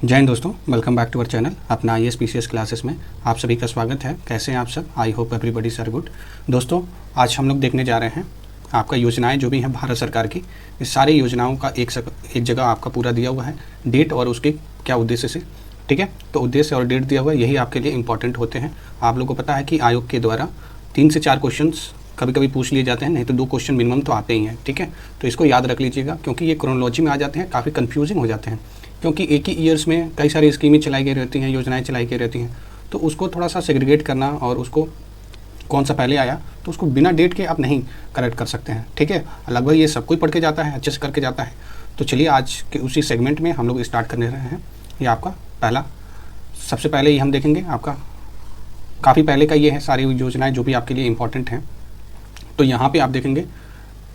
जय हिंद दोस्तों, welcome back to our channel अपना IAS PCS क्लासेस में आप सभी का स्वागत है। कैसे हैं आप सब? I hope everybody are good. दोस्तों, आज हम लोग देखने जा रहे हैं आपका योजनाएं जो भी हैं भारत सरकार की, इस सारी योजनाओं का एक जगह आपका पूरा दिया हुआ है, डेट और उसके क्या उद्देश्य से। ठीक है, तो उद्देश्य और डेट दिया हुआ है, यही आपके लिए इंपॉर्टेंट होते हैं। आप लोगों को पता है कि आयोग के द्वारा 3 से 4 क्वेश्चन कभी कभी पूछ लिए जाते हैं, नहीं तो 2 क्वेश्चन मिनिमम तो आते ही हैं। ठीक है, तो इसको याद रख लीजिएगा, क्योंकि ये क्रोनोलॉजी में आ जाते हैं, काफ़ी कंफ्यूजिंग हो जाते हैं, क्योंकि एक ही ईयर्स में कई सारी स्कीमें चलाई गई रहती हैं, योजनाएं चलाई गई रहती हैं। तो उसको थोड़ा सा सेग्रीगेट करना और उसको कौन सा पहले आया तो उसको बिना डेट के आप नहीं करेक्ट कर सकते हैं। ठीक है, लगभग ये सब कोई पढ़ के जाता है, अच्छे से करके जाता है। तो चलिए आज के उसी सेगमेंट में हम लोग स्टार्ट करने रहे हैं। ये आपका पहला, सबसे पहले ये हम देखेंगे आपका काफ़ी पहले का ये है, सारी योजनाएँ जो भी आपके लिए इंपॉर्टेंट हैं। तो यहाँ पे आप देखेंगे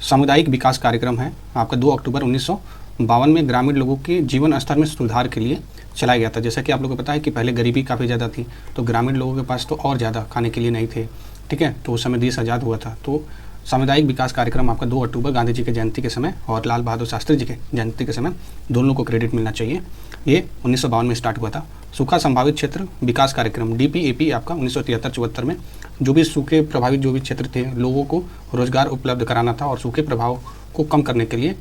सामुदायिक विकास कार्यक्रम है आपका 2 अक्टूबर 1952 में ग्रामीण लोगों के जीवन स्तर में सुधार के लिए चलाया गया था। जैसा कि आप लोगों को पता है कि पहले गरीबी काफ़ी ज़्यादा थी, तो ग्रामीण लोगों के पास तो और ज़्यादा खाने के लिए नहीं थे। ठीक है, तो उस समय देश आज़ाद हुआ था। तो सामुदायिक विकास कार्यक्रम आपका 2 अक्टूबर गांधी जी के जयंती के समय और लाल बहादुर शास्त्री जी के जयंती के समय दोनों को क्रेडिट मिलना चाहिए। ये 1952 में स्टार्ट हुआ था। सूखा संभावित क्षेत्र विकास कार्यक्रम DPAP आपका 1973-74 में जो भी सूखे प्रभावित जो भी क्षेत्र थे, लोगों को रोजगार उपलब्ध कराना था और सूखे प्रभाव को कम करने के लिए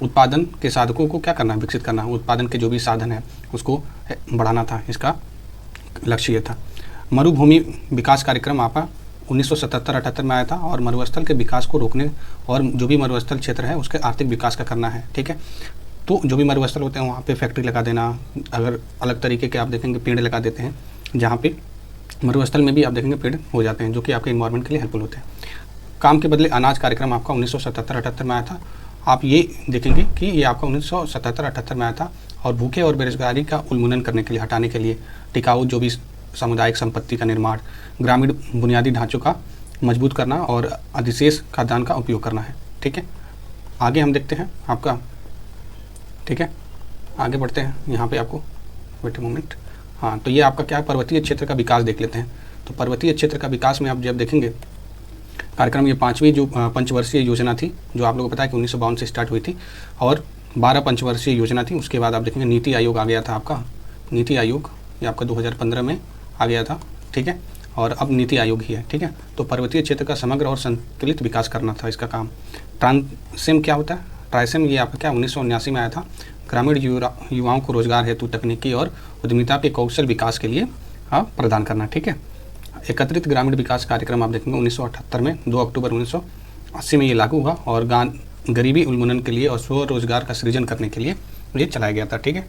उत्पादन के साधकों को क्या करना, विकसित करना, उत्पादन के जो भी साधन है उसको बढ़ाना था, इसका लक्ष्य ये था। मरुभूमि विकास कार्यक्रम आपका 1977-78 में आया था और मरुस्थल के विकास को रोकने और जो भी मरुस्थल क्षेत्र है उसके आर्थिक विकास का करना है। ठीक है, तो जो भी मरुस्थल होते हैं वहाँ पे फैक्ट्री लगा देना, अगर अलग तरीके के आप देखेंगे पेड़ लगा देते हैं, जहाँ पे मरुस्थल में भी आप देखेंगे पेड़ हो जाते हैं, जो कि आपके इन्वायरमेंट के लिए हेल्पफुल होते हैं। काम के बदले अनाज कार्यक्रम आपका 1977-78 में आया था। आप ये देखेंगे कि ये आपका 1977-78 में आया था और भूखे और बेरोजगारी का उन्मूलन करने के लिए, हटाने के लिए टिकाऊ जो भी सामुदायिक संपत्ति का निर्माण, ग्रामीण बुनियादी ढांचों का मजबूत करना और अधिशेष खाद्यान्न का उपयोग करना है। ठीक है, आगे हम देखते हैं आपका। ठीक है, आगे बढ़ते हैं। यहाँ पे आपको वेट मोमेंट, हाँ, तो ये आपका क्या है, पर्वतीय क्षेत्र का विकास देख लेते हैं। तो पर्वतीय क्षेत्र का विकास में आप जब देखेंगे कार्यक्रम, ये 5वीं जो पंचवर्षीय योजना थी, जो आप लोगों को पता है कि 1952 से स्टार्ट हुई थी और 12 पंचवर्षीय योजना थी। उसके बाद आप देखेंगे नीति आयोग आ गया था आपका। नीति आयोग ये आपका 2015 में आ गया था। ठीक है, और अब नीति आयोग ही है। ठीक है, तो पर्वतीय क्षेत्र का समग्र और संतुलित विकास करना था इसका काम। ट्रांसेम क्या होता है? ट्राइसेम ये आपका क्या 1979 में आया था। ग्रामीण युवाओं को रोजगार हेतु तकनीकी और उद्यमिता के कौशल विकास के लिए प्रदान करना। ठीक है, एकत्रित ग्रामीण विकास कार्यक्रम आप देखेंगे 1978 में 2 अक्टूबर 1980 में ये लागू हुआ और गरीबी उन्मूलन के लिए और स्वरोजगार का सृजन करने के लिए ये चलाया गया था। ठीक है,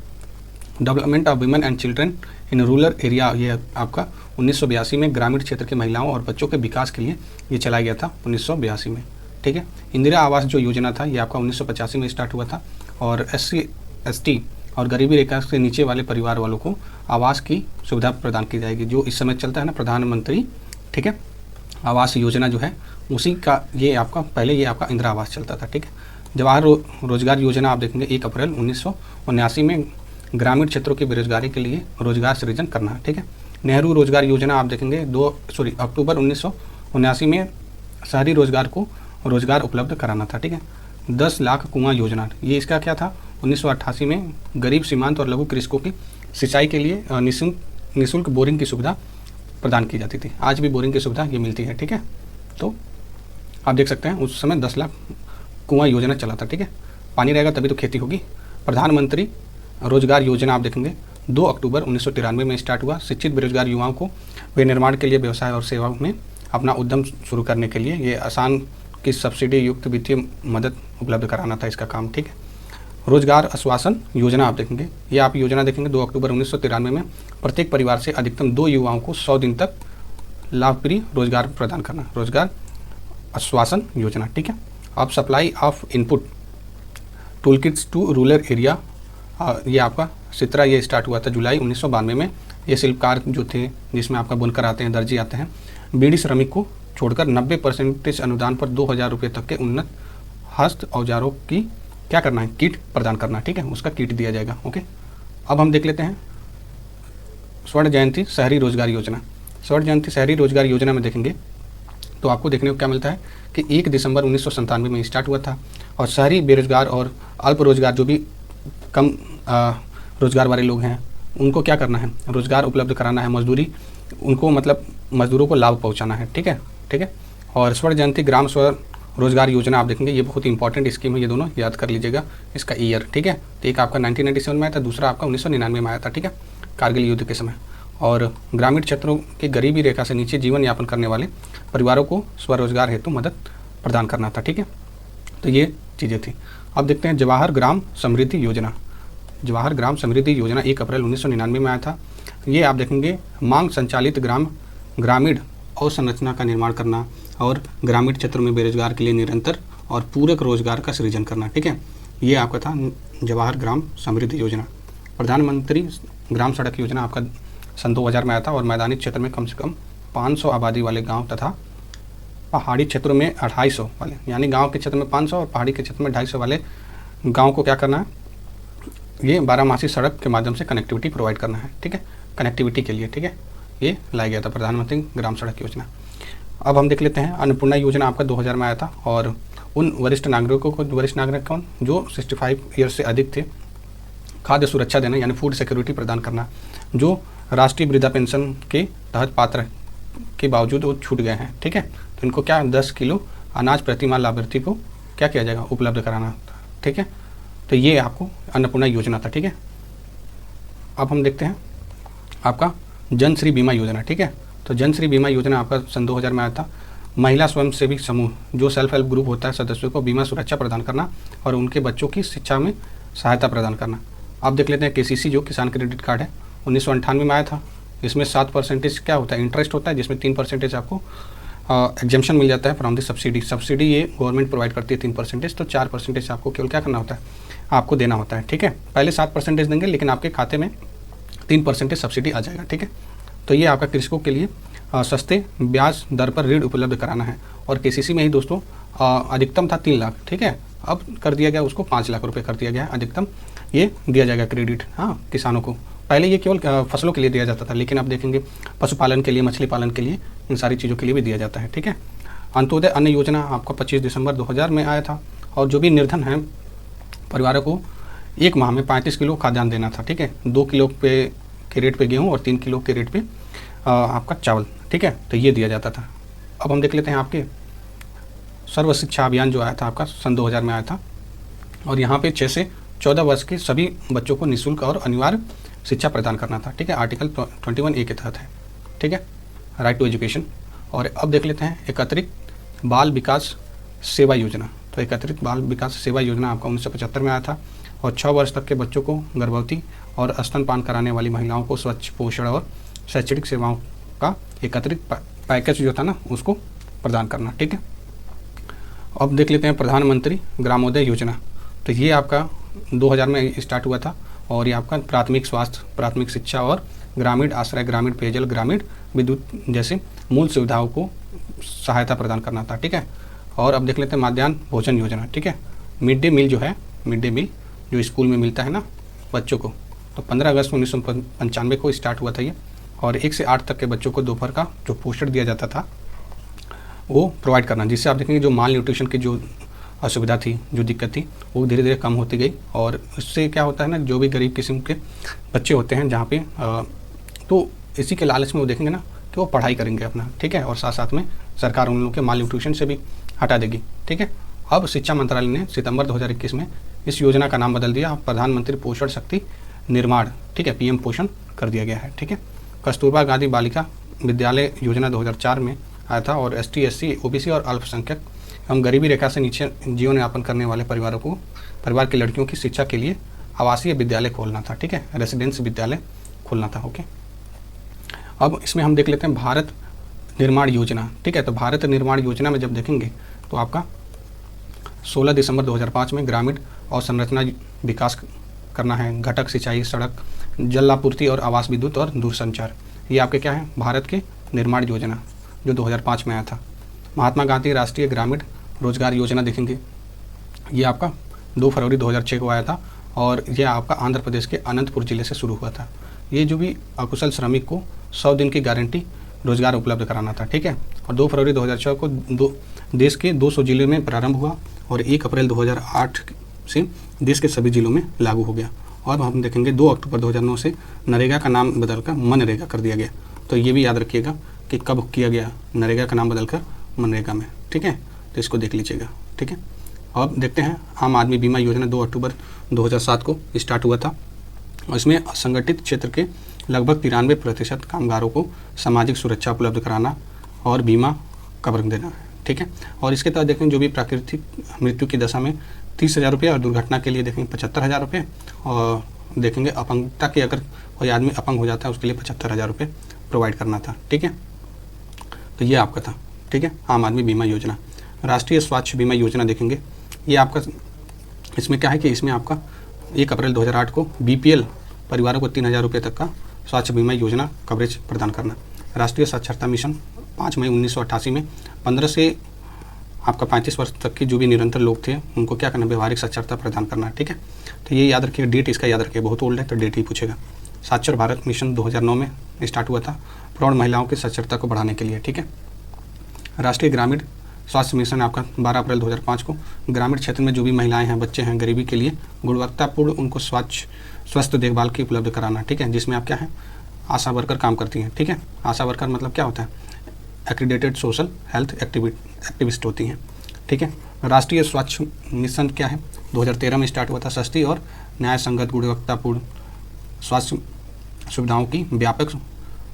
development of women and children in rural area ये आपका 1982 में ग्रामीण क्षेत्र के महिलाओं और बच्चों के विकास के लिए ये चलाया गया था 1982 में। ठीक है, इंदिरा आवास जो योजना था ये आपका 1985 में स्टार्ट हुआ था और SC ST और गरीबी रेखा से नीचे वाले परिवार वालों को आवास की सुविधा प्रदान की जाएगी। जो इस समय चलता है ना प्रधानमंत्री, ठीक है, आवास योजना जो है उसी का ये आपका पहले ये आपका इंदिरा आवास चलता था। ठीक है, जवाहर रोजगार योजना आप देखेंगे 1 अप्रैल 1979 में ग्रामीण क्षेत्रों की बेरोजगारी के लिए रोजगार सृजन करना। ठीक है, नेहरू रोजगार योजना आप देखेंगे अक्टूबर 1979 में शहरी रोजगार को रोजगार उपलब्ध कराना था। ठीक है, 10 लाख कुआं योजना ये इसका क्या था, 1988 में गरीब सीमांत और लघु कृषकों की सिंचाई के लिए निःशुल्क बोरिंग की सुविधा प्रदान की जाती थी। आज भी बोरिंग की सुविधा ये मिलती है। ठीक है, तो आप देख सकते हैं उस समय 10 लाख कुआं योजना चला था। ठीक है, पानी रहेगा तभी तो खेती होगी। प्रधानमंत्री रोजगार योजना आप देखेंगे 2 अक्टूबर 1993 में स्टार्ट हुआ। शिक्षित बेरोजगार युवाओं को वे निर्माण के लिए व्यवसाय और सेवाओं में अपना उद्यम शुरू करने के लिए ये आसान की सब्सिडी युक्त वित्तीय मदद उपलब्ध कराना था इसका काम। ठीक है, रोजगार आश्वासन योजना आप देखेंगे, ये आप योजना देखेंगे 2 अक्टूबर 1993 में प्रत्येक परिवार से अधिकतम 2 युवाओं को 100 दिन तक लाभप्रिय रोजगार प्रदान करना, रोजगार आश्वासन योजना। ठीक है, अब supply of input tool kits to rural area ये आपका 17 ये स्टार्ट हुआ था जुलाई 1992 में। ये शिल्पकार जो थे जिसमें आपका बुनकर आते हैं, दर्जी आते हैं, बीड़ी श्रमिक को छोड़कर 90% अनुदान पर 2000 रुपये तक के उन्नत हस्त औजारों की क्या करना है, किट प्रदान करना। ठीक है, उसका किट दिया जाएगा। ओके, अब हम देख लेते हैं स्वर्ण जयंती शहरी रोजगार योजना। स्वर्ण जयंती शहरी रोजगार योजना में देखेंगे तो आपको देखने को क्या मिलता है कि 1 दिसंबर 1997 में स्टार्ट हुआ था और शहरी बेरोजगार और अल्प रोजगार जो भी कम रोजगार वाले लोग हैं उनको क्या करना है, रोज़गार उपलब्ध कराना है, मजदूरी उनको मतलब मजदूरों को लाभ पहुंचाना है। ठीक है, ठीक है। और स्वर्ण जयंती ग्राम स्वरोजगार योजना आप देखेंगे, ये बहुत इंपॉर्टेंट स्कीम है, ये दोनों याद कर लीजिएगा इसका ईयर। ठीक है, तो एक आपका 1997 में आया था, दूसरा आपका 1999 में आया था। ठीक है, कारगिल युद्ध के समय। और ग्रामीण क्षेत्रों के गरीबी रेखा से नीचे जीवन यापन करने वाले परिवारों को स्वरोजगार हेतु मदद प्रदान करना था। ठीक है, तो ये चीज़ें थी। अब देखते हैं जवाहर ग्राम समृद्धि योजना। जवाहर ग्राम समृद्धि योजना 1 अप्रैल 1999 में आया था। ये आप देखेंगे मांग संचालित ग्रामीण अवसंरचना का निर्माण करना और ग्रामीण क्षेत्रों में बेरोजगार के लिए निरंतर और पूरक रोजगार का सृजन करना। ठीक है, ये आपका था जवाहर ग्राम समृद्धि योजना। प्रधानमंत्री ग्राम सड़क योजना आपका सन 2000 में आया था और मैदानी क्षेत्र में कम से कम 500 आबादी वाले गांव तथा पहाड़ी क्षेत्रों में 250 वाले, यानी गांव के क्षेत्र में 500 और पहाड़ी के क्षेत्र में 250 वाले गांव को क्या करना है, ये 12मासी सड़क के माध्यम से कनेक्टिविटी प्रोवाइड करना है। ठीक है, कनेक्टिविटी के लिए। ठीक है, ये लाया गया था प्रधानमंत्री ग्राम सड़क योजना। अब हम देख लेते हैं अन्नपूर्णा योजना आपका 2000 में आया था और उन वरिष्ठ नागरिकों को, वरिष्ठ नागरिक कौन, जो 65 ईयर से अधिक थे, खाद्य सुरक्षा देना यानी फूड सिक्योरिटी प्रदान करना, जो राष्ट्रीय वृद्धा पेंशन के तहत पात्र के बावजूद वो छूट गए हैं। ठीक है, तो इनको क्या 10 किलो अनाज प्रतिमाह लाभार्थी को क्या किया जाएगा, उपलब्ध कराना था। ठीक है, तो ये आपको अन्नपूर्णा योजना था। ठीक है, अब हम देखते हैं आपका जनश्री बीमा योजना। ठीक है, तो जनश्री बीमा योजना आपका सन 2000 में आया था। महिला स्वयंसेवी समूह, जो सेल्फ हेल्प ग्रुप होता है, सदस्यों को बीमा सुरक्षा प्रदान करना और उनके बच्चों की शिक्षा में सहायता प्रदान करना। अब देख लेते हैं केसीसी, जो किसान क्रेडिट कार्ड है, 1998 में आया था। इसमें 7% क्या होता है, इंटरेस्ट होता है, जिसमें 3% आपको एग्जेम्पशन मिल जाता है फ्रॉम द सब्सिडी ये गवर्नमेंट प्रोवाइड करती है 3%, तो 4% आपको केवल क्या करना होता है, आपको देना होता है। ठीक है, पहले 7% देंगे, लेकिन आपके खाते में 3% सब्सिडी आ जाएगा। ठीक है, तो ये आपका कृषकों के लिए सस्ते ब्याज दर पर ऋण उपलब्ध कराना है। और केसीसी में ही दोस्तों अधिकतम था 3 लाख। ठीक है, अब कर दिया गया उसको 5 लाख रुपए कर दिया गया है अधिकतम, ये दिया जाएगा क्रेडिट हाँ किसानों को। पहले ये केवल फसलों के लिए दिया जाता था, लेकिन अब देखेंगे पशुपालन के लिए, मछली पालन के लिए, इन सारी चीज़ों के लिए भी दिया जाता है। ठीक है, अंत्योदय अन्न योजना आपका 25 दिसंबर 2000 में आया था और जो भी निर्धन है परिवारों को 1 माह में 35 किलो खाद्यान्न देना था। ठीक है, 2 किलो के रेट पे गेहूँ और 3 किलो के रेट पे आपका चावल। ठीक है, तो ये दिया जाता था। अब हम देख लेते हैं आपके सर्व शिक्षा अभियान जो आया था आपका सन 2000 में आया था और यहाँ पे 6 से 14 वर्ष के सभी बच्चों को निःशुल्क और अनिवार्य शिक्षा प्रदान करना था। ठीक है, आर्टिकल 21A के तहत है। ठीक है, राइट टू एजुकेशन। और अब देख लेते हैं एकत्रित बाल विकास सेवा योजना। तो एकत्रित बाल विकास सेवा योजना आपका 1975 में आया था और 6 वर्ष तक के बच्चों को, गर्भवती और स्तनपान कराने वाली महिलाओं को स्वच्छ पोषण और शैक्षणिक सेवाओं का एकत्रित पैकेज जो था ना, उसको प्रदान करना। ठीक है, अब देख लेते हैं प्रधानमंत्री ग्रामोदय योजना। तो ये आपका 2000 में स्टार्ट हुआ था और ये आपका प्राथमिक स्वास्थ्य, प्राथमिक शिक्षा और ग्रामीण आश्रय, ग्रामीण पेयजल, ग्रामीण विद्युत जैसे मूल सुविधाओं को सहायता प्रदान करना था। ठीक है, और अब देख लेते हैं मध्याह्न भोजन योजना। ठीक है, मिड डे मील जो है, मिड डे मील जो स्कूल में मिलता है ना बच्चों को, तो 15 अगस्त 1995 को स्टार्ट हुआ था ये। और 1 से 8 तक के बच्चों को दोपहर का जो पोषण दिया जाता था वो प्रोवाइड करना, जिससे आप देखेंगे जो माल न्यूट्रिशन की जो असुविधा थी, जो दिक्कत थी, वो धीरे धीरे कम होती गई। और इससे क्या होता है ना, जो भी गरीब किस्म के बच्चे होते हैं जहाँ पे तो इसी के लालच में वो देखेंगे ना कि वो पढ़ाई करेंगे अपना। ठीक है, और साथ साथ में सरकार उन लोगों के माल न्यूट्रिशन से भी हटा देगी। ठीक है, अब शिक्षा मंत्रालय ने सितंबर 2021 में इस योजना का नाम बदल दिया, प्रधानमंत्री पोषण शक्ति निर्माण, ठीक है, PM पोषण कर दिया गया है। ठीक है, कस्तूरबा गांधी बालिका विद्यालय योजना 2004 में आया था और ST SC OBC और अल्पसंख्यक एवं गरीबी रेखा से नीचे जीवन यापन करने वाले परिवारों को, परिवार की लड़कियों की शिक्षा के लिए आवासीय विद्यालय खोलना था। ठीक है, रेसिडेंस विद्यालय खोलना था। ओके, अब इसमें हम देख लेते हैं भारत निर्माण योजना। ठीक है, तो भारत निर्माण योजना में जब देखेंगे तो आपका 16 दिसंबर 2005 में ग्रामीण और संरचना विकास करना है, घटक सिंचाई, सड़क, जल आपूर्ति और आवास, विद्युत और दूरसंचार। ये आपके क्या है, भारत के निर्माण योजना जो 2005 में आया था। महात्मा गांधी राष्ट्रीय ग्रामीण रोजगार योजना देखेंगे, ये आपका 2 फरवरी 2006 को आया था और यह आपका आंध्र प्रदेश के अनंतपुर जिले से शुरू हुआ था। ये जो भी अकुशल श्रमिक को 100 दिन की गारंटी रोजगार उपलब्ध कराना था। ठीक है, और 2 फरवरी 2006 को देश के 200 जिले में प्रारंभ हुआ और 1 अप्रैल 2008 से देश के सभी जिलों में लागू हो गया। और हम देखेंगे 2 अक्टूबर 2009 से नरेगा का नाम बदलकर मनरेगा कर दिया गया। तो ये भी याद रखिएगा कि कब किया गया, नरेगा का नाम बदलकर मनरेगा में, ठीक है। तो इसको देख लीजिएगा, ठीक है। अब देखते हैं आम आदमी बीमा योजना 2 अक्टूबर 2007 को स्टार्ट हुआ था और इसमें असंगठित क्षेत्र के लगभग 93% कामगारों को सामाजिक सुरक्षा उपलब्ध कराना और बीमा कवर देना है, ठीक है। और इसके तहत देखें जो भी प्राकृतिक मृत्यु की दशा में 30,000 रुपये और दुर्घटना के लिए देखेंगे 75,000 रुपये, और देखेंगे अपंगता के अगर कोई आदमी अपंग हो जाता है उसके लिए 75,000 रुपये प्रोवाइड करना था, ठीक है। तो ये आपका था, ठीक है, आम आदमी बीमा योजना। राष्ट्रीय स्वास्थ्य बीमा योजना देखेंगे, ये आपका इसमें क्या है कि इसमें आपका 1 अप्रैल 2008 को BPL परिवारों को 3,000 रुपये तक का स्वास्थ्य बीमा योजना कवरेज प्रदान करना। राष्ट्रीय साक्षरता मिशन 5 मई 1988 में 15 से आपका 35 वर्ष तक के जो भी निरंतर लोग थे उनको क्या करना, व्यवहारिक साक्षरता प्रदान करना, ठीक है। तो ये याद रखिए, डेट इसका याद रखिए, बहुत ओल्ड है तो डेट ही पूछेगा। साक्षर भारत मिशन 2009 में स्टार्ट हुआ था प्रौढ़ महिलाओं की साक्षरता को बढ़ाने के लिए, ठीक है। राष्ट्रीय ग्रामीण स्वास्थ्य मिशन आपका 12 अप्रैल 2005 को ग्रामीण क्षेत्र में जो भी महिलाएं हैं, बच्चे हैं, गरीबी के लिए गुणवत्तापूर्ण उनको स्वस्थ देखभाल की उपलब्ध कराना, ठीक है। जिसमें आप क्या है, आशा वर्कर काम करती हैं, ठीक है। आशा वर्कर मतलब क्या होता है, एक्रीडेटेड सोशल हेल्थ एक्टिविस्ट होती हैं, ठीक है। राष्ट्रीय स्वास्थ्य मिशन क्या है, 2013 में स्टार्ट हुआ था। सस्ती और न्याय संगत गुणवत्तापूर्ण स्वास्थ्य सुविधाओं की व्यापक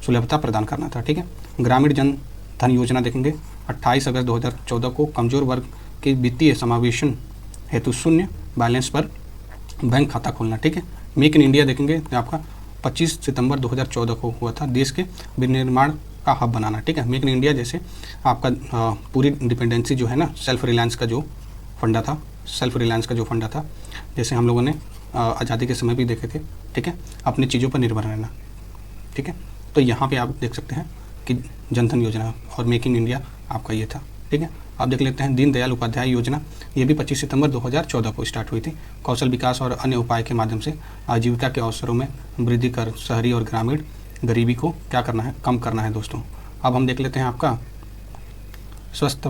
सुलभता प्रदान करना था, ठीक है। ग्रामीण जन धन योजना देखेंगे, 28 अगस्त 2014 को कमजोर वर्ग के वित्तीय समावेशन हेतु शून्य बैलेंस पर बैंक खाता खोलना, ठीक है। मेक इन इंडिया देखेंगे आपका 25 सितंबर 2014 को हुआ था, देश के विनिर्माण का हब बनाना, ठीक है। मेक इन इंडिया जैसे आपका पूरी इंडिपेंडेंसी जो है ना, सेल्फ रिलायंस का जो फंडा था, जैसे हम लोगों ने आज़ादी के समय भी देखे थे, ठीक है, अपनी चीज़ों पर निर्भर रहना, ठीक है। तो यहाँ पे आप देख सकते हैं कि जनधन योजना और मेक इन इंडिया आपका ये था, ठीक है। आप देख लेते हैं दीनदयाल उपाध्याय योजना, ये भी 25 सितंबर 2014 को स्टार्ट हुई थी। कौशल विकास और अन्य उपाय के माध्यम से आजीविका के अवसरों में वृद्धि कर शहरी और ग्रामीण गरीबी को क्या करना है, कम करना है दोस्तों। अब हम देख लेते हैं आपका स्वच्छ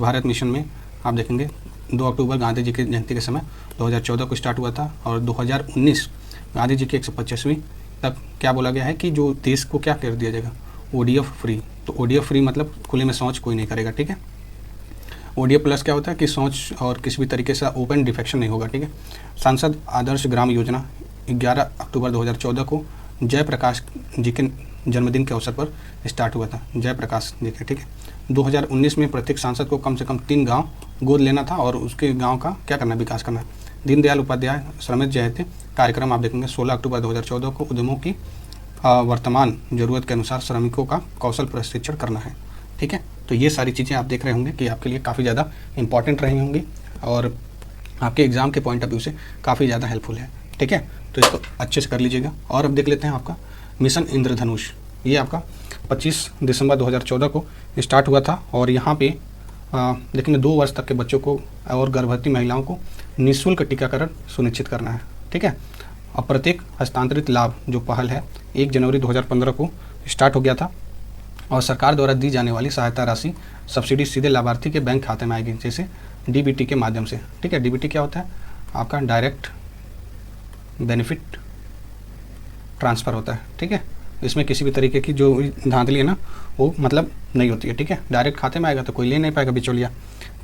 भारत मिशन में आप देखेंगे 2 अक्टूबर गांधी जी की जयंती के समय 2014 को स्टार्ट हुआ था और 2019 गांधी जी की 125वीं तक क्या बोला गया है कि जो देश को क्या कर दिया जाएगा, ODF फ्री। तो ODF फ्री मतलब खुले में शौच कोई नहीं करेगा, ठीक है। ODF प्लस क्या होता है कि शौच और किसी भी तरीके से ओपन डिफेक्शन नहीं होगा, ठीक है। सांसद आदर्श ग्राम योजना 11 अक्टूबर 2014 को जयप्रकाश जी के जन्मदिन के अवसर पर स्टार्ट हुआ था, जयप्रकाश जी के, ठीक है। 2019 में प्रत्येक सांसद को कम से कम 3 गांव गोद लेना था और उसके गांव का क्या करना, विकास करना। दीनदयाल उपाध्याय श्रमिक जयंती कार्यक्रम आप देखेंगे 16 अक्टूबर 2014 को उद्यमों की वर्तमान ज़रूरत के अनुसार श्रमिकों का कौशल प्रशिक्षण करना है, ठीक है। तो ये सारी चीज़ें आप देख रहे होंगे कि आपके लिए काफ़ी ज़्यादा इंपॉर्टेंट रही होंगी और आपके एग्ज़ाम के पॉइंट ऑफ व्यू से काफ़ी ज़्यादा हेल्पफुल है, ठीक है। तो इसको अच्छे से कर लीजिएगा। और अब देख लेते हैं आपका मिशन इंद्रधनुष, ये आपका 25 दिसंबर 2014 को स्टार्ट हुआ था और यहाँ पे देखेंगे 2 वर्ष तक के बच्चों को और गर्भवती महिलाओं को निःशुल्क टीकाकरण सुनिश्चित करना है, ठीक है। और प्रत्येक हस्तांतरित लाभ जो पहल है 1 जनवरी 2015 को स्टार्ट हो गया था और सरकार द्वारा दी जाने वाली सहायता राशि सब्सिडी सीधे लाभार्थी के बैंक खाते में आएगी, जैसे DBT के माध्यम से, ठीक है। DBT क्या होता है, आपका डायरेक्ट बेनिफिट ट्रांसफ़र होता है, ठीक है। इसमें किसी भी तरीके की जो धांधली है ना वो मतलब नहीं होती है, ठीक है। डायरेक्ट खाते में आएगा तो कोई ले नहीं पाएगा बिचौलिया,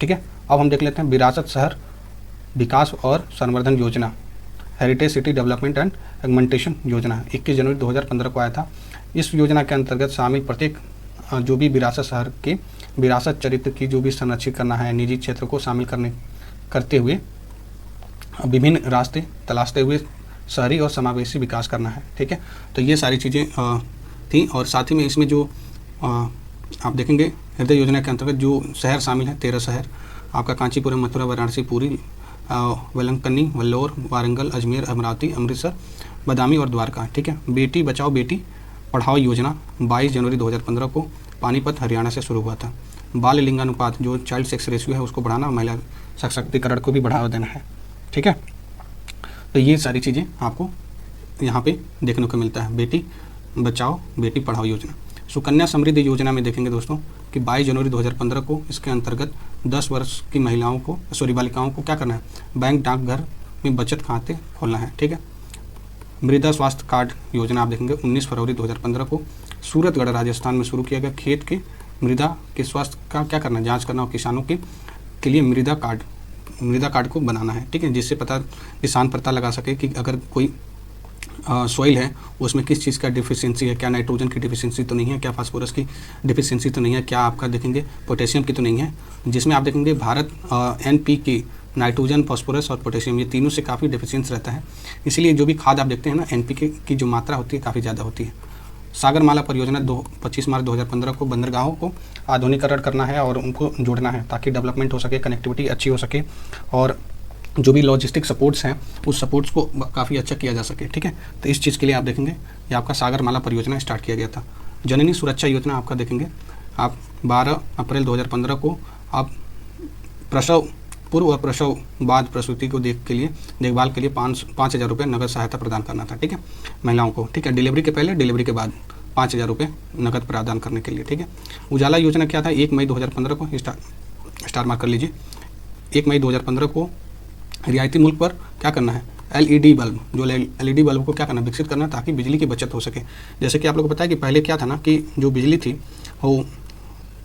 ठीक है। अब हम देख लेते हैं विरासत शहर विकास और संवर्धन योजना, हेरिटेज सिटी डेवलपमेंट एंड एगमेंटेशन योजना 21 जनवरी 2015 को आया था। इस योजना के अंतर्गत शामिल प्रत्येक जो भी विरासत शहर के विरासत चरित्र की जो भी संरक्षित करना है, निजी क्षेत्र को शामिल करते हुए विभिन्न रास्ते तलाशते हुए शहरी और समावेशी विकास करना है, ठीक है। तो ये सारी चीज़ें थी और साथ ही में इसमें जो आप देखेंगे हृदय योजना के अंतर्गत जो शहर शामिल हैं 13 शहर आपका कांचीपुरम, मथुरा, वाराणसी, पुरी, वेलंकन्नी, वल्लोर, वारंगल, अजमेर, अमरावती, अमृतसर, बदामी और द्वारका, ठीक है। बेटी बचाओ बेटी पढ़ाओ योजना 22 जनवरी 2015 को पानीपत हरियाणा से शुरू हुआ था। बाल लिंगानुपात जो चाइल्ड सेक्स रेशियो है उसको बढ़ाना, महिला सशक्तिकरण को भी बढ़ावा देना है, ठीक है। तो ये सारी चीज़ें आपको यहाँ पे देखने को मिलता है। बेटी बचाओ बेटी पढ़ाओ योजना। सुकन्या समृद्धि योजना में देखेंगे दोस्तों कि 22 जनवरी 2015 को इसके अंतर्गत 10 वर्ष की बालिकाओं को क्या करना है, बैंक, डाकघर में बचत खाते खोलना है। ठीक है। मृदा स्वास्थ्य कार्ड योजना आप देखेंगे 19 फरवरी 2015 को सूरतगढ़ राजस्थान में शुरू किया गया। खेत के मृदा के स्वास्थ्य का क्या करना है, जांच करना और किसानों के लिए मृदा कार्ड को बनाना है। ठीक है, जिससे किसान पता लगा सके कि अगर कोई सॉइल है उसमें किस चीज़ का डिफिशियंसी है, क्या नाइट्रोजन की डिफिशियंसी तो नहीं है, क्या फास्फोरस की डिफिशियंसी तो नहीं है, क्या आपका देखेंगे पोटेशियम की तो नहीं है। जिसमें आप देखेंगे भारत NPK नाइट्रोजन, फास्फोरस और पोटेशियम ये तीनों से काफ़ी डिफिशियंस रहता है। इसीलिए जो भी खाद आप देखते हैं ना, NPK की जो मात्रा होती है काफ़ी ज़्यादा होती है। सागरमाला परियोजना 25 मार्च 2015 को बंदरगाहों को आधुनिकीकरण करना है और उनको जोड़ना है ताकि डेवलपमेंट हो सके, कनेक्टिविटी अच्छी हो सके और जो भी लॉजिस्टिक सपोर्ट्स हैं उस सपोर्ट्स को काफ़ी अच्छा किया जा सके। ठीक है, तो इस चीज़ के लिए आप देखेंगे ये आपका सागरमाला परियोजना स्टार्ट किया गया था। जननी सुरक्षा योजना आपका देखेंगे आप 12 अप्रैल 2015 को आप प्रसव पूर्व और प्रसव बाद प्रसूति को देखभाल के लिए 5,000 रुपये नगद सहायता प्रदान करना था। ठीक है, महिलाओं को। ठीक है, डिलीवरी के पहले, डिलीवरी के बाद 5,000 रुपये नगद प्रदान करने के लिए। ठीक है, उजाला योजना क्या था, 1 मई 2015 को स्टार मार्क कर लीजिए। 1 मई 2015 को रियायती मूल्य पर क्या करना है, LED बल्ब, जो LED बल्ब को क्या करना, विकसित करना ताकि बिजली की बचत हो सके। जैसे कि आप लोगों को पता है कि पहले क्या था ना कि जो बिजली थी वो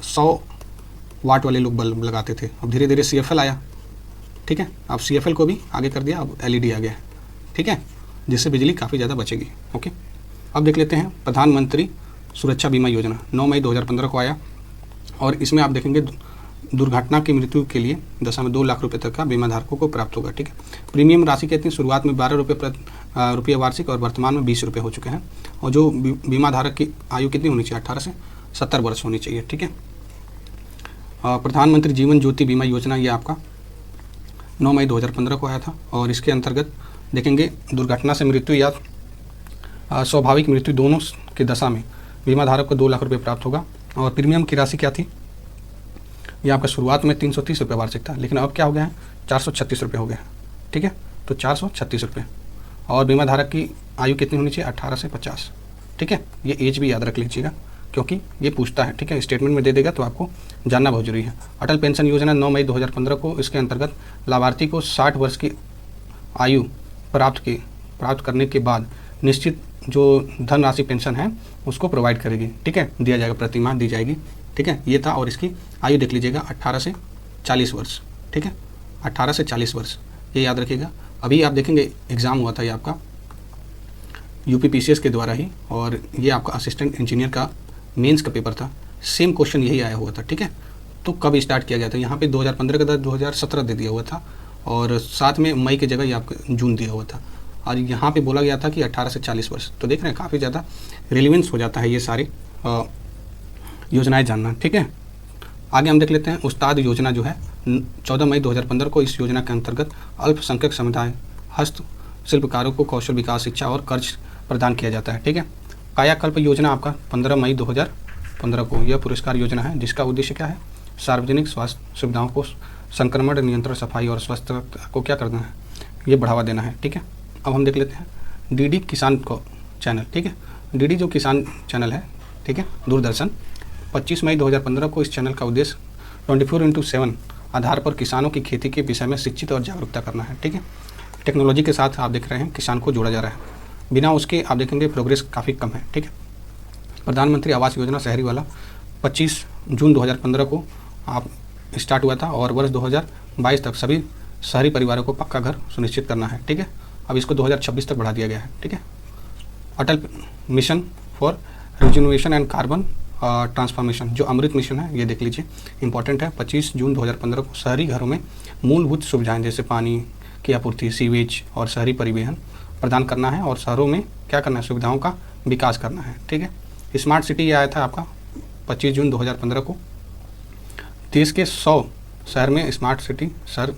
100 वाट वाले लोग बल्ब लगाते थे। अब धीरे धीरे CFL आया। ठीक है, अब CFL को भी आगे कर दिया, अब LED आ गया है। ठीक है, जिससे बिजली काफ़ी ज़्यादा बचेगी। ओके, अब देख लेते हैं प्रधानमंत्री सुरक्षा बीमा योजना 9 मई 2015 को आया और इसमें आप देखेंगे दुर्घटना की मृत्यु के लिए दशा में 2 लाख रुपए तक का बीमा धारकों को प्राप्त होगा। ठीक है, प्रीमियम राशि कहते हैं शुरुआत में 12 रुपये वार्षिक और वर्तमान में 20 रुपये हो चुके हैं। और जो बीमा धारक की आयु कितनी होनी चाहिए, 18 से 70 वर्ष होनी चाहिए। ठीक है, प्रधानमंत्री जीवन ज्योति बीमा योजना ये आपका 9 मई 2015 को आया था और इसके अंतर्गत देखेंगे दुर्घटना से मृत्यु या स्वाभाविक मृत्यु दोनों की दशा में बीमा धारक को 2 लाख रुपये प्राप्त होगा। और प्रीमियम की राशि क्या थी, ये आपका शुरुआत में 330 रुपये वार्षिक था, लेकिन अब क्या हो गया है, 436 रुपये हो गया है। ठीक है, तो 436 रुपये। और बीमा धारक की आयु कितनी होनी चाहिए, 18 से 50। ठीक है, ये एज भी याद रख लीजिएगा क्योंकि ये पूछता है। ठीक है, स्टेटमेंट में दे देगा तो आपको जानना बहुत जरूरी है। अटल पेंशन योजना 9 मई 2015 को, इसके अंतर्गत लाभार्थी को 60 वर्ष की आयु प्राप्त करने के बाद निश्चित जो धनराशि पेंशन है उसको प्रोवाइड करेगी। ठीक है, दिया जाएगा, प्रतिमाह दी जाएगी। ठीक है, ये था। और इसकी आयु देख लीजिएगा 18 से 40 वर्ष। ठीक है, 18 से 40 वर्ष, ये याद रखिएगा। अभी आप देखेंगे एग्ज़ाम हुआ था ये आपका UPPCS के द्वारा ही और ये आपका असिस्टेंट इंजीनियर का मेंस का पेपर था। सेम क्वेश्चन यही आया हुआ था। ठीक है, तो कब स्टार्ट किया गया था, यहाँ पे 2015 का था, 2017 दे दिया हुआ था और साथ में मई की जगह ये आपका जून दिया हुआ था। और यहाँ पे बोला गया था कि 18 से 40 वर्ष। तो देख रहे हैं काफ़ी ज़्यादा रिलेवेंस हो जाता है ये सारी योजनाएं जानना। ठीक है, आगे हम देख लेते हैं उस्ताद योजना जो है 14 मई 2015 को। इस योजना के अंतर्गत अल्पसंख्यक समुदाय, हस्तशिल्पकारों को कौशल विकास, शिक्षा और कर्ज प्रदान किया जाता है। ठीक है, कायाकल्प योजना आपका 15 मई 2015 को यह पुरस्कार योजना है जिसका उद्देश्य क्या है, सार्वजनिक स्वास्थ्य सुविधाओं को संक्रमण नियंत्रण, सफाई और स्वास्थ्य को क्या करना है, ये बढ़ावा देना है। ठीक है, अब हम देख लेते हैं DD किसान को चैनल। ठीक है, DD जो किसान चैनल है, ठीक है, दूरदर्शन 25 मई 2015 को इस चैनल का उद्देश्य 24/7 आधार पर किसानों की खेती के विषय में शिक्षित और जागरूकता करना है। ठीक है, टेक्नोलॉजी के साथ आप देख रहे हैं किसान को जोड़ा जा रहा है, बिना उसके आप देखेंगे प्रोग्रेस काफ़ी कम है। ठीक है, प्रधानमंत्री आवास योजना शहरी वाला 25 जून 2015 को आप स्टार्ट हुआ था और वर्ष 2022 तक सभी शहरी परिवारों को पक्का घर सुनिश्चित करना है। ठीक है, अब इसको 2026 तक बढ़ा दिया गया है। ठीक है, Atal mission for regeneration and carbon transformation जो अमृत मिशन है, ये देख लीजिए, इंपॉर्टेंट है। 25 जून 2015 को शहरी घरों में मूलभूत सुविधाएं जैसे पानी की आपूर्ति, सीवेज और शहरी परिवहन प्रदान करना है और शहरों में क्या करना है, सुविधाओं का विकास करना है। ठीक है, स्मार्ट सिटी ये आया था आपका 25 जून 2015 को। देश के 100 शहर में स्मार्ट सिटी शहर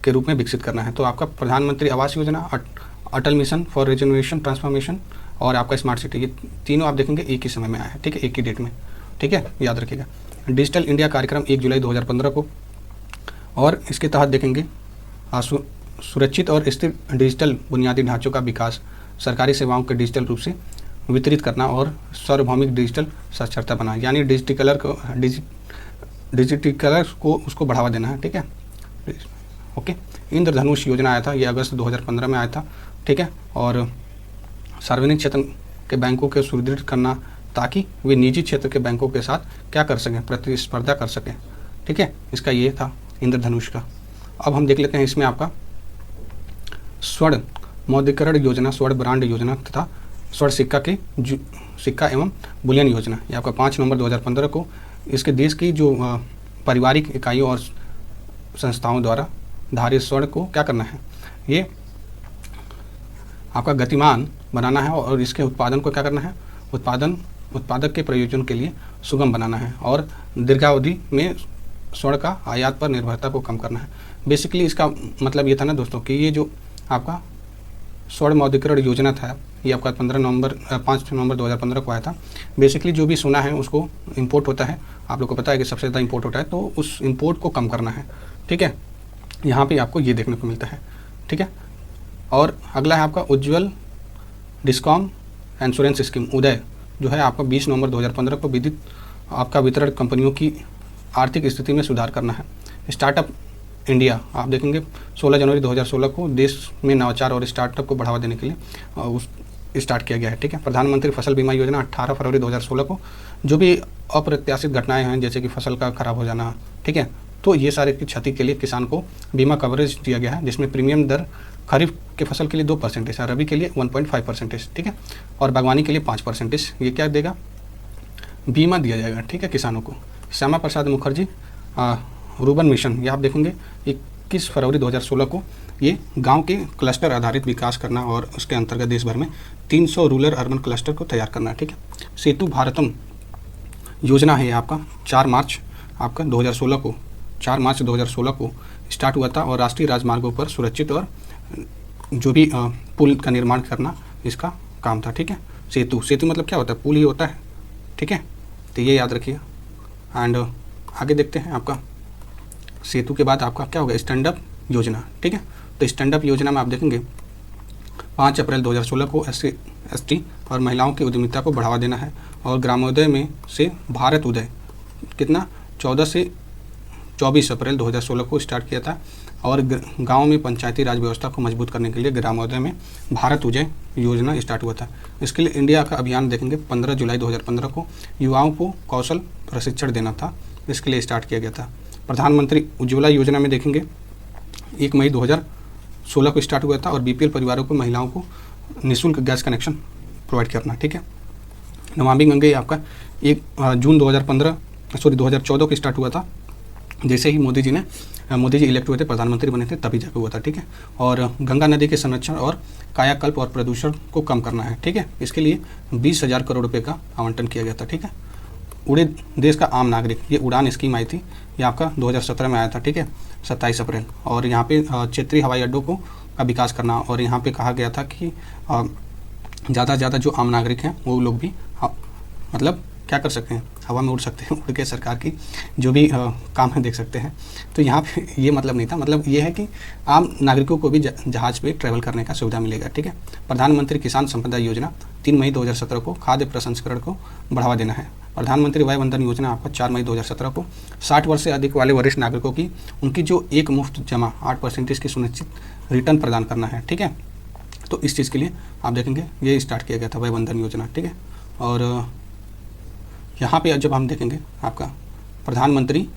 के रूप में विकसित करना है। तो आपका प्रधानमंत्री आवास योजना, अटल मिशन फॉर रिजनरेशन ट्रांसफॉर्मेशन और आपका स्मार्ट सिटी, ये तीनों आप देखेंगे एक ही समय में आया है। ठीक है, एक ही डेट में। ठीक है, याद रखिएगा। डिजिटल इंडिया कार्यक्रम 1 जुलाई 2015 को, और इसके तहत देखेंगे सुरक्षित और स्थिर डिजिटल बुनियादी ढांचों का विकास, सरकारी सेवाओं के डिजिटल रूप से वितरित करना और सार्वभौमिक डिजिटल साक्षरता बनाना, यानी डिजिटल को उसको बढ़ावा देना है। ठीक है, ओके। इंद्रधनुष योजना आया था, ये अगस्त 2015 में आया था, ठीक है। और सार्वजनिक क्षेत्र के बैंकों को सुदृढ़ करना ताकि वे निजी क्षेत्र के बैंकों के साथ क्या कर सकें, प्रतिस्पर्धा कर सकें, ठीक है। इसका ये था इंद्रधनुष का। अब हम देख लेते हैं इसमें आपका स्वर्ण मौद्रीकरण योजना, स्वर्ण ब्रांड योजना तथा स्वर्ण सिक्का एवं बुलियन योजना। ये आपका 5 नवंबर 2015 को इसके देश की जो पारिवारिक इकाइयों और संस्थाओं द्वारा धारित स्वर्ण को क्या करना है, ये आपका गतिमान बनाना है और इसके उत्पादन को क्या करना है, उत्पादक के प्रयोजन के लिए सुगम बनाना है और दीर्घावधि में स्वर्ण का आयात पर निर्भरता को कम करना है। बेसिकली इसका मतलब ये था ना दोस्तों कि ये जो आपका स्वर्ण मौद्रीकरण योजना था, ये आपका 5 नवंबर 2015 को आया था। बेसिकली जो भी सोना है उसको इंपोर्ट होता है, आप लोग को पता है कि सबसे ज़्यादा इंपोर्ट होता है, तो उस इंपोर्ट को कम करना है, ठीक है। यहाँ पे आपको ये देखने को मिलता है, ठीक है। और अगला है आपका उज्ज्वल डिस्कॉम इंश्योरेंस स्कीम उदय, जो है आपका 20 नवंबर 2015 को विद्युत आपका वितरण कंपनियों की आर्थिक स्थिति में सुधार करना है। स्टार्टअप इंडिया आप देखेंगे 16 जनवरी 2016 को देश में नवाचार और स्टार्टअप को बढ़ावा देने के लिए स्टार्ट किया गया है, ठीक है। प्रधानमंत्री फसल बीमा योजना 18 फरवरी 2016 को, जो भी अप्रत्याशित घटनाएं हैं जैसे कि फसल का खराब हो जाना, ठीक है, तो ये सारे की क्षति के लिए किसान को बीमा कवरेज दिया गया है, जिसमें प्रीमियम दर खरीफ के फसल के लिए 2% है, रबी के लिए 1.5%, ठीक है, और बागवानी के लिए 5%। ये क्या देगा, बीमा दिया जाएगा, ठीक है, किसानों को। श्यामा प्रसाद मुखर्जी रूबन मिशन, ये आप देखेंगे 21 फरवरी 2016 को, ये गांव के क्लस्टर आधारित विकास करना और उसके अंतर्गत देश भर में 300 रूरल अर्बन क्लस्टर को तैयार करना, ठीक है। सेतु भारतम योजना है आपका 4 मार्च 2016 को स्टार्ट हुआ था और राष्ट्रीय राजमार्गों पर सुरक्षित और जो भी पुल का निर्माण करना इसका काम था, ठीक है। सेतु मतलब क्या होता है, पुल ही होता है, ठीक है, तो ये याद रखिए। एंड आगे देखते हैं आपका सेतु के बाद आपका क्या होगा, स्टैंड अप योजना, ठीक है। तो स्टैंड अप योजना में आप देखेंगे 5 अप्रैल 2016 को SC और महिलाओं की उद्यमिता को बढ़ावा देना है और ग्रामोदय में से भारत उदय कितना 14 से 24 अप्रैल 2016 को स्टार्ट किया था और गाँव में पंचायती राज व्यवस्था को मजबूत करने के लिए ग्रामोदय में भारत उदय योजना स्टार्ट हुआ था। इसके लिए इंडिया का अभियान देखेंगे 15 जुलाई 2015 को युवाओं को कौशल प्रशिक्षण देना था, इसके लिए स्टार्ट किया गया था। प्रधानमंत्री उज्ज्वला योजना में देखेंगे 1 मई 2016 को स्टार्ट हुआ था और BPL परिवारों को महिलाओं को निःशुल्क गैस कनेक्शन प्रोवाइड करना, ठीक है। नमामि गंगे आपका 1 जून 2014 को स्टार्ट हुआ था, जैसे ही मोदी जी इलेक्ट हुए थे, प्रधानमंत्री बने थे, तभी जाकर हुआ था, ठीक है। और गंगा नदी के संरक्षण और कायाकल्प और प्रदूषण को कम करना है, ठीक है। इसके लिए 20,000 करोड़ रुपए का आवंटन किया गया था, ठीक है। उड़े देश का आम नागरिक, ये उड़ान स्कीम आई थी, ये आपका 2017 में आया था, ठीक है, 27 अप्रैल। और यहाँ पे क्षेत्रीय हवाई अड्डों का विकास करना और यहाँ पे कहा गया था कि ज़्यादा से ज़्यादा जो आम नागरिक हैं वो लोग भी मतलब क्या कर सकते हैं, हवा में उड़ सकते हैं, उड़ के सरकार की जो भी काम है देख सकते हैं। तो यहाँ पे ये मतलब नहीं था, मतलब ये है कि आम नागरिकों को भी जहाज़ पे ट्रैवल करने का सुविधा मिलेगा, ठीक है। प्रधानमंत्री किसान संपदा योजना 3 मई 2017 को खाद्य प्रसंस्करण को बढ़ावा देना है। प्रधानमंत्री वय वंदन योजना आपका 4 मई 2017 को 60 वर्ष से अधिक वाले वरिष्ठ नागरिकों की उनकी जो एक मुफ्त जमा 8% की सुनिश्चित रिटर्न प्रदान करना है, ठीक है। तो इस चीज़ के लिए आप देखेंगे ये स्टार्ट किया गया था वय वंदन योजना, ठीक है। और यहाँ पे जब हम देखेंगे आपका प्रधानमंत्री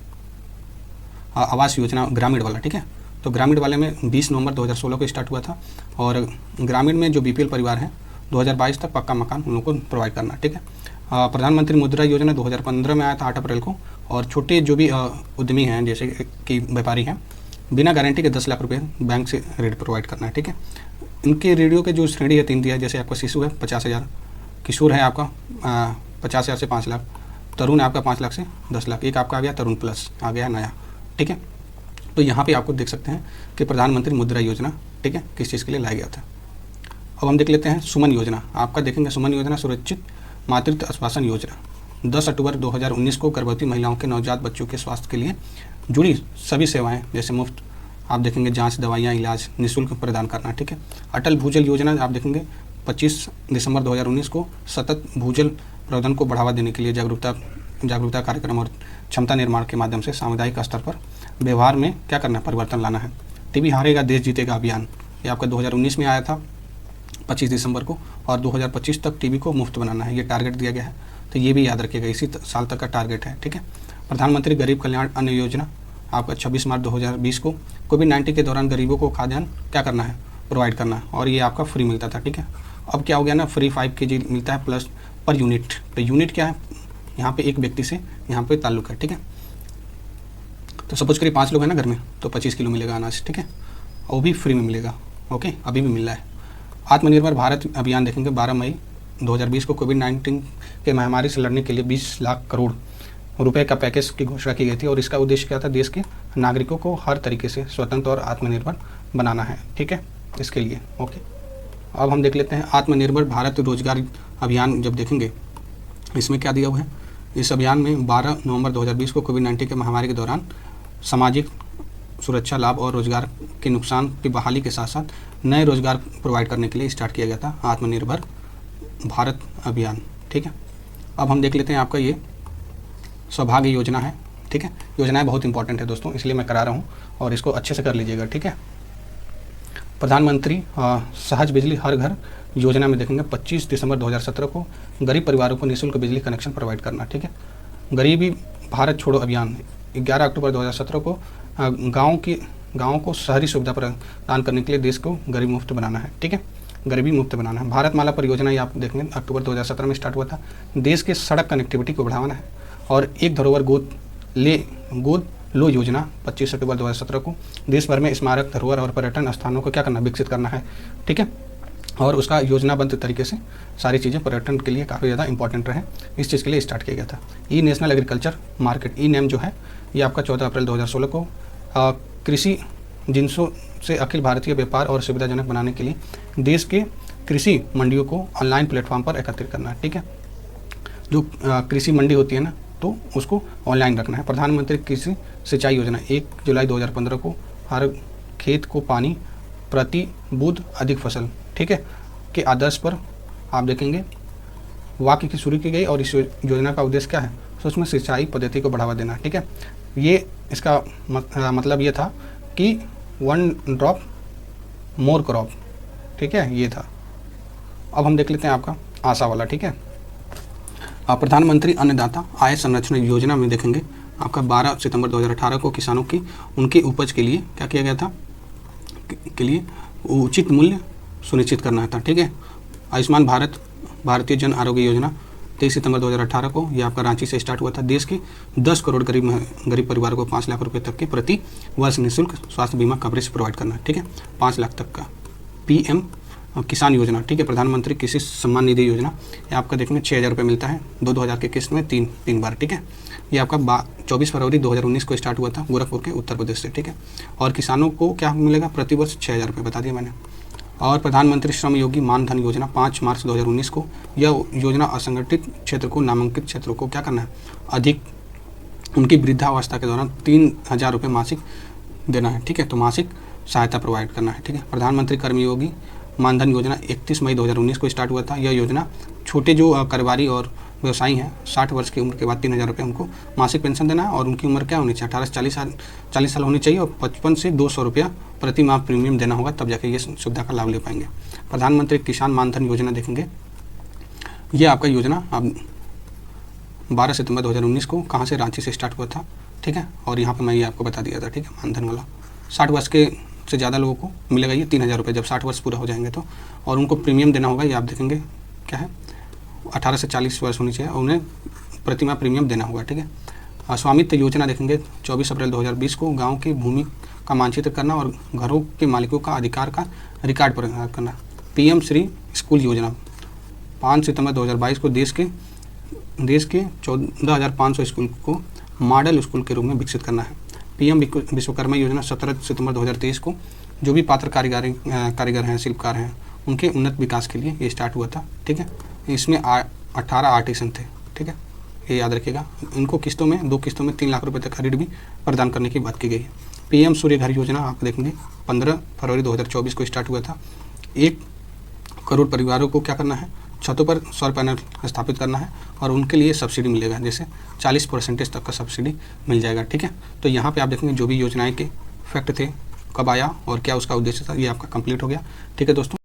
आवास योजना ग्रामीण वाला, ठीक है, तो ग्रामीण वाले में 20 नवंबर 2016 को स्टार्ट हुआ था और ग्रामीण में जो BPL परिवार हैं 2022 तक पक्का मकान उन लोगों को प्रोवाइड करना, ठीक है। प्रधानमंत्री मुद्रा योजना 2015 में आया था 8 अप्रैल को और छोटे जो भी उद्यमी हैं जैसे कि व्यापारी हैं बिना गारंटी के 10 लाख रुपए बैंक से ऋण प्रोवाइड करना है, ठीक है। इनके ऋणों के जो श्रेणी है 3 दिया है, जैसे आपका शिशु है 50,000, किशोर है आपका 50,000 से 5 लाख, तरुण है आपका 5 लाख से 10 लाख, एक आपका आ गया तरुण प्लस आ गया नया, ठीक है। तो यहाँ पे आपको देख सकते हैं कि प्रधानमंत्री मुद्रा योजना, ठीक है, किस चीज़ के लिए लाया गया था। अब हम देख लेते हैं सुमन योजना, आपका देखेंगे सुमन योजना सुरक्षित मातृत्व आश्वासन योजना 10 अक्टूबर 2019 को गर्भवती महिलाओं के नवजात बच्चों के स्वास्थ्य के लिए जुड़ी सभी सेवाएं जैसे मुफ्त आप देखेंगे जांच, दवाइयाँ, इलाज निःशुल्क प्रदान करना, ठीक है। अटल भूजल योजना आप देखेंगे 25 दिसंबर 2019 को सतत भूजल प्रबंधन को बढ़ावा देने के लिए जागरूकता कार्यक्रम और क्षमता निर्माण के माध्यम से सामुदायिक स्तर पर व्यवहार में क्या करना है, परिवर्तन लाना है, टीबी हारेगा देश जीतेगा अभियान, ये आपका 2019 में आया था 25 दिसंबर को, और 2025 तक टीबी को मुफ्त बनाना है, ये टारगेट दिया गया है। तो ये भी याद रखिएगा, इसी साल तक का टारगेट है, ठीक है। प्रधानमंत्री गरीब कल्याण अन्न योजना आपका 26 मार्च 2020 को कोविड-19 के दौरान गरीबों को खाद्यान्न क्या करना है, प्रोवाइड करना है, और ये आपका फ्री मिलता था, ठीक है। अब क्या हो गया ना, फ्री 5 kg मिलता है प्लस पर यूनिट। तो यूनिट क्या है, यहाँ पे एक व्यक्ति से यहाँ पे ताल्लुक है, ठीक है। तो सपोज करिए 5 लोग हैं ना घर में, तो 25 किलो मिलेगा अनाज, ठीक है, और वो भी फ्री में मिलेगा, ओके, अभी भी मिल रहा है। आत्मनिर्भर भारत अभियान देखेंगे 12 मई 2020 को कोविड-19 के महामारी से लड़ने के लिए 20 लाख करोड़ रुपए का पैकेज की घोषणा की गई थी, और इसका उद्देश्य क्या था, देश के नागरिकों को हर तरीके से स्वतंत्र और आत्मनिर्भर बनाना है, ठीक है, इसके लिए, ओके। अब हम देख लेते हैं आत्मनिर्भर भारत रोजगार अभियान। जब देखेंगे इसमें क्या दिया हुआ है, इस अभियान में 12 नवंबर 2020 को कोविड-19 के महामारी के दौरान सामाजिक सुरक्षा लाभ और रोजगार के नुकसान की बहाली के साथ साथ नए रोजगार प्रोवाइड करने के लिए स्टार्ट किया गया था आत्मनिर्भर भारत अभियान, ठीक है। अब हम देख लेते हैं आपका ये सौभाग्य योजना है, ठीक है। योजनाएं बहुत इंपॉर्टेंट है दोस्तों, इसलिए मैं करा रहा हूँ, और इसको अच्छे से कर लीजिएगा, ठीक है। प्रधानमंत्री सहज बिजली हर घर योजना में देखेंगे 25 दिसंबर 2017 को गरीब परिवारों को निःशुल्क बिजली कनेक्शन प्रोवाइड करना, ठीक है। गरीबी भारत छोड़ो अभियान 11 अक्टूबर 2017 को गाँव को शहरी सुविधा प्रदान करने के लिए देश को गरीब मुक्त बनाना है, ठीक है, गरीबी मुक्त बनाना है। भारतमाला परियोजना ये आप देखेंगे अक्टूबर 2017 में स्टार्ट हुआ था, देश के सड़क कनेक्टिविटी को बढ़ावाना है। और एक धरोहर गोद लो योजना 25 अक्टूबर 2017 को देश भर में स्मारक धरोहर और पर्यटन स्थानों को क्या करना, विकसित करना है, ठीक है। और उसका योजनाबद्ध तरीके से सारी चीज़ें पर्यटन के लिए काफ़ी ज़्यादा इंपॉर्टेंट रहे, इस चीज़ के लिए स्टार्ट किया गया था। ई नेशनल एग्रीकल्चर मार्केट ई नेम जो है ये आपका 14 अप्रैल 2016 को कृषि जिनसों से अखिल भारतीय व्यापार और सुविधाजनक बनाने के लिए देश के कृषि मंडियों को ऑनलाइन प्लेटफॉर्म पर एकत्रित करना है, ठीक है। जो कृषि मंडी होती है ना, तो उसको ऑनलाइन रखना है। प्रधानमंत्री कृषि सिंचाई योजना 1 जुलाई 2015 को हर खेत को पानी प्रति बूंद अधिक फसल, ठीक है, के आदर्श पर आप देखेंगे वाक्य की शुरू की गई, और इस योजना का उद्देश्य क्या है, सूक्ष्म सिंचाई पद्धति को बढ़ावा देना, ठीक है। ये इसका मतलब ये था कि 1 ड्रॉप मोर क्रॉप, ठीक है, ये था। अब हम देख लेते हैं आपका आशा वाला, ठीक है। प्रधानमंत्री अन्नदाता आय संरक्षण योजना में देखेंगे आपका 12 सितंबर 2018 को किसानों की उनकी उपज के लिए क्या किया गया था, के लिए उचित मूल्य सुनिश्चित करना था, ठीक है। आयुष्मान भारत भारतीय जन आरोग्य योजना 23 सितंबर 2018 को यह आपका रांची से स्टार्ट हुआ था। देश के 10 करोड़ गरीब परिवारों को 5 लाख रुपए तक के प्रति वर्ष निःशुल्क स्वास्थ्य बीमा कवरेज प्रोवाइड करना है, ठीक है, 5 लाख तक का। PM किसान योजना, ठीक है, प्रधानमंत्री कृषि सम्मान निधि योजना, ये आपका देखेंगे 6000 रुपये मिलता है 2-2 के किस्त में तीन बार, ठीक है। ये आपका 24 फरवरी 2019 को स्टार्ट हुआ था गोरखपुर के उत्तर प्रदेश से, ठीक है। और किसानों को क्या मिलेगा, प्रति वर्ष 6000 रुपये, बता दिया मैंने। और प्रधानमंत्री श्रम योगी मानधन योजना 5 मार्च 2019 को, यह योजना असंगठित क्षेत्र को नामांकित क्षेत्रों को क्या करना है, अधिक उनकी वृद्धावस्था के दौरान 3000 रुपये मासिक देना है, ठीक है, तो मासिक सहायता प्रोवाइड करना है, ठीक है। प्रधानमंत्री कर्मयोगी मानधन योजना 31 मई 2019 को स्टार्ट हुआ था। यह योजना छोटे जो कारोबारी और व्यवसायी हैं 60 वर्ष की उम्र के बाद 3000 रुपये उनको मासिक पेंशन देना है, और उनकी उम्र क्या होनी चाहिए, 18 से 40 साल होनी चाहिए, और 55 से 200 रुपया प्रति माह प्रीमियम देना होगा, तब जाके ये सुविधा का लाभ ले पाएंगे। प्रधानमंत्री किसान मानधन योजना देखेंगे, ये आपका योजना अब 12 सितंबर 2019 को कहाँ से, रांची से स्टार्ट हुआ था, ठीक है। और यहाँ पर मैं ये आपको बता दिया था, ठीक है, मानधन वाला 60 वर्ष के से ज़्यादा लोगों को मिलेगा ये 3000 रुपये जब 60 वर्ष पूरा हो जाएंगे तो, और उनको प्रीमियम देना होगा, ये आप देखेंगे क्या है, 18 से 40 वर्ष होनी चाहिए, और उन्हें प्रति माह प्रीमियम देना होगा, ठीक है। स्वामित्व योजना देखेंगे 24 अप्रैल 2020 को गांव की भूमि का मानचित्र करना और घरों के मालिकों का अधिकार का रिकॉर्ड प्रदान करना। PM श्री स्कूल योजना 5 सितंबर 2022 को देश के 14,500 स्कूल को मॉडल स्कूल के रूप में विकसित करना है। PM विश्वकर्मा योजना 17 सितंबर 2023 को जो भी पात्र कारीगर हैं, शिल्पकार हैं, उनके उन्नत विकास के लिए ये स्टार्ट हुआ था, ठीक है। इसमें 18 आर्टिसन थे, ठीक है, ये याद रखिएगा। इनको किस्तों में 2 किस्तों में 3 लाख रुपए तक ऋण भी प्रदान करने की बात की गई है। PM सूर्य घर योजना आप देखेंगे 15 फरवरी 2024 को स्टार्ट हुआ था। 1 करोड़ परिवारों को क्या करना है, छतों पर सौर पैनल स्थापित करना है, और उनके लिए सब्सिडी मिलेगा, जैसे 40% तक का सब्सिडी मिल जाएगा, ठीक है। तो यहाँ पे आप देखेंगे जो भी योजनाएं के फैक्ट थे कब आया और क्या उसका उद्देश्य था, ये आपका कंप्लीट हो गया। ठीक है दोस्तों।